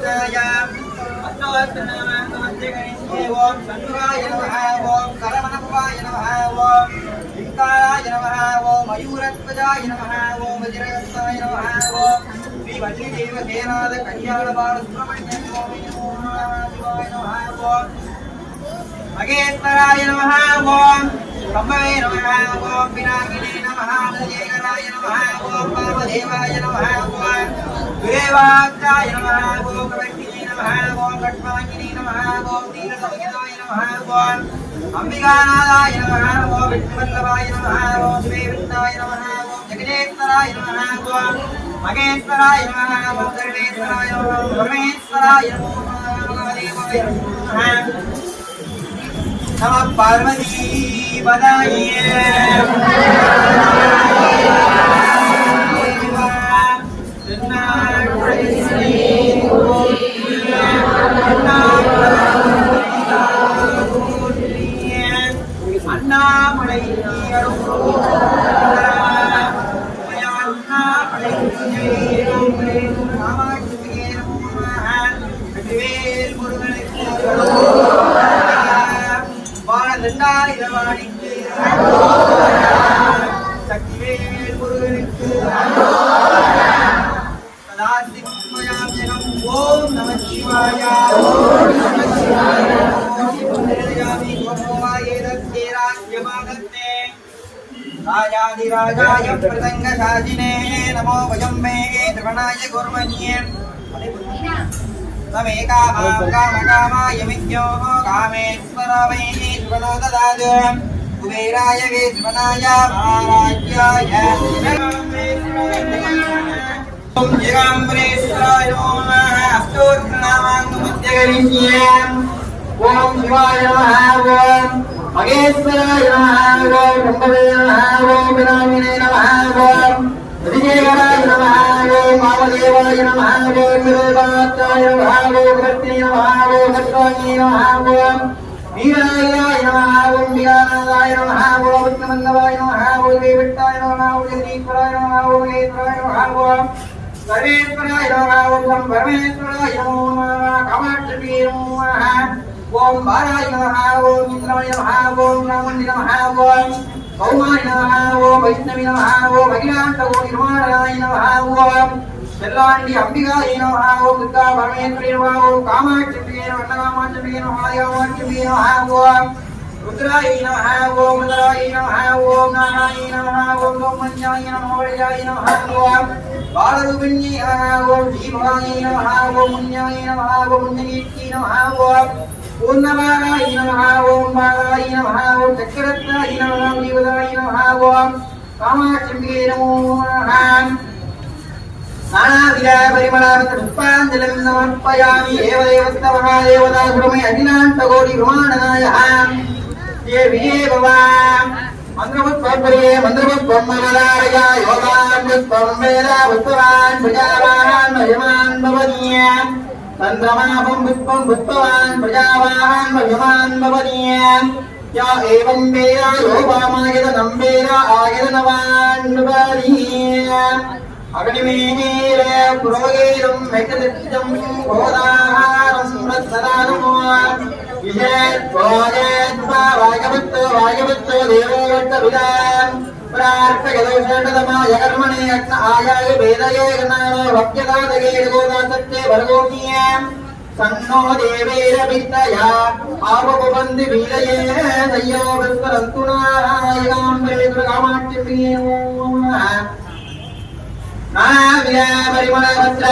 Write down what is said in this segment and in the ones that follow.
ओम शंकराय नमः ओम करमनवाय नमः ओम इंकाराय नमः ओम मयूरध्वजाय नमः ओम वज्रगस्ताय नमः ओम श्री वल्ली देवसेनाद कल्याण बालसुब्रह्मण्य स्वामी शिवाय नमः ओम मगेश्वराय नमः ओम कंबवे नमः ओम पिनाकिने नमः जयगराय नमः ओम वामदेवाय नमः ओम देवाचाय नमः ओम कवटिने नमः ओम कट्माकिने नमः ओम नीललोहिताय नमः ओम अंबिकानाथाय नमः ओम विष्णुवल्लभाय नमः ओम श्रीविष्णाय नमः ओम जगदेश्वराय नमः ओम मगेश्वराय नमः ओम सर्वेश्वराय नमः ओम परमेश्वराय नमः महादेवाय नमः नमः पार्वती बधाई अन्नामलै சக்திவேல் முருகனுக்கு ஓம் நம சிவாய ஓம் நம சிவாய राजाधिराजाय प्रसंगशाजिने नमो वयं मे त्रिगुणाय गुर्मण्ये तमे कामकामाय विद्यो कामेश्वराय त्रिगुणो ददातु कुबेराय वेश्मनाय महाराज्याय ओम जगम्बरेश्वराय नमः अष्टोत्तरनामाङ्गमुद्यगरिष्ये ओम शिवाय नमः ओम मगेश्वराय नमः ओम कंबवे नमः ओम पिनाकिने नमः ओम विजयगराय नमः ओम वामदेवाय नमः ओम विरोधाचाय नमः ओम भक्तिने नमः ओम भक्ताय नमः ओम वीराय नमः ओम विरानाय नमः ओम विष्णुवल्लभाय नमः ओम देवताय नमः ओम जगदीश्वराय नमः ओम ईश्वराय नमः ओम सर्वेश्वराय नमः ओम परमेश्वराय नमः कामाक्षी नमः ओम बालाय नमः ओम इंद्राय नमः ओम रामण्य नमः ओम कौमाय नमः ओम वैष्णवी नमः ओम अखिलाण्डकोटिनिर्माणाय नमः ओम செல்லாண்டி அம்பிகாய நமஹ ஓம் துர்கா பரமேஸ்வரி நமஹ ஓம் காமாட்சி நமஹ காமாட்சி நமஹ காமாட்சி நமஹ ஓம் ருத்ராய நமஹ ஓம் ருத்ராய நமஹ ஓம் நாராய நமஹ ஓம் சோமஞ்சாய நமஹ வழியாய நமஹ ஓம் பாலரூபிண்யே நமஹ ஓம் ஜீவாய நமஹ ஓம் முன்யாய நமஹ ஓம் முன்னீர்த்தி நமஹ ஓம் பூர்ணமாராய நமஹ ஓம் பாலாய நமஹ ஓம் சக்கரத்தாய நமஹ ஜீவதாய நமஹ ஓம் காமாட்சி நமோ நமஹ नानाविधा परिमलापुष्पाञ्जलिं समर्पयामि एवदेवस्तवः देवतागुरुमे अखिलाण्डकोटि ब्रह्माण्डनायः ये विजय भवा मन्त्रपुष्पे मन्त्रपुष्पं ममदारय योगापुष्पं वेद पुष्पवान् प्रजावान् मह्यमान् भवति चन्द्रमापं पुष्पं पुष्पवान् प्रजावान् मह्यमान् भवति या एवं वेद योगामायतनं वेद आयतनवान् भवति अग्निमेनीर पुरोगेरं मेकदक्षितं गोदाहारं रत्सदानमो विजयत्वाजयत्वा वायवत्तो देवोवत्तविदां प्रार्थयदोषणतमाय कर्मणे अग्न आयाय वेदये गणानो भक्त्यदातये गोदासत्ये भर्गोमीये सन्नो देवेर वित्तया आवबन्धि वीरये दय्यो विस्वरन्तुनारायणां वेदकामाक्षिप्रिये नानाविधा परिमलपत्र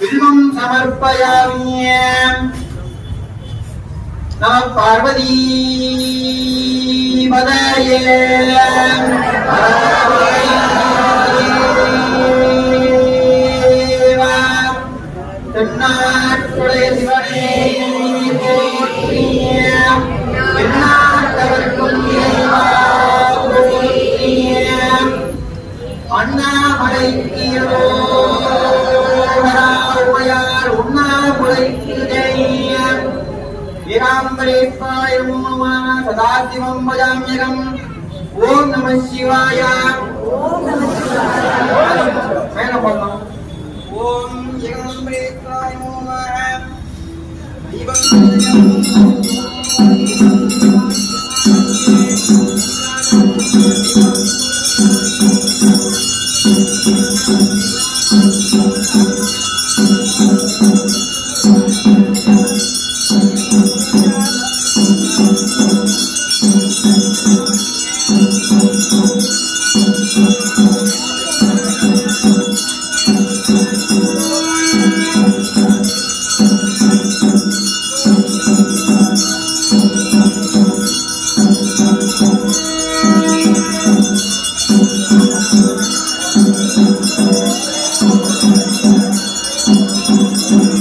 बिल्वं समर्पयामि नमः पार्वती पदये தென்னாட்டுடைய சிவனே போற்றி எந்நாட்டவர்க்கும் இறைவா போற்றி அண்ணாமலைக்கு உமையார் உண்ணாமுலைக்கு வீராம்பரேஸ்வராய நமோ சதாசிவம் பஜாம்யகம் ஓம் நம சிவாய மேல போடணும் ஓம் ஏகாம்பரேஸ்வராய நமோ Thank you.